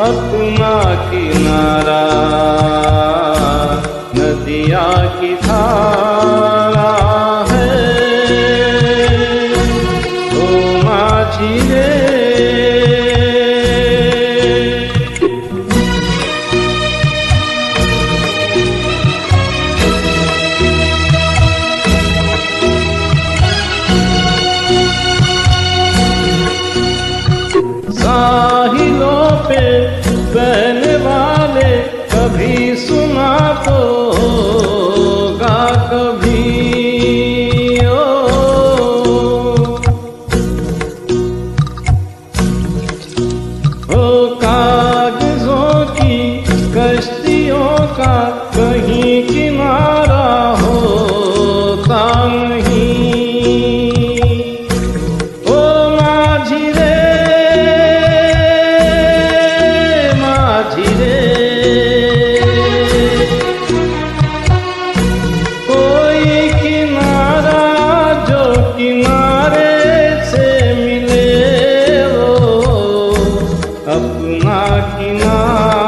अपना किनारा नदिया की धारा है। ओ माझी रे साहिलों पे बहने वाले कभी सुना तो होगा कभी ओ कागजों की कश्तियों का कहीं किनारा होता नहीं। ओ माझी रे माझी रे कोई किनारा जो किनारे से मिले वो अपना किनारा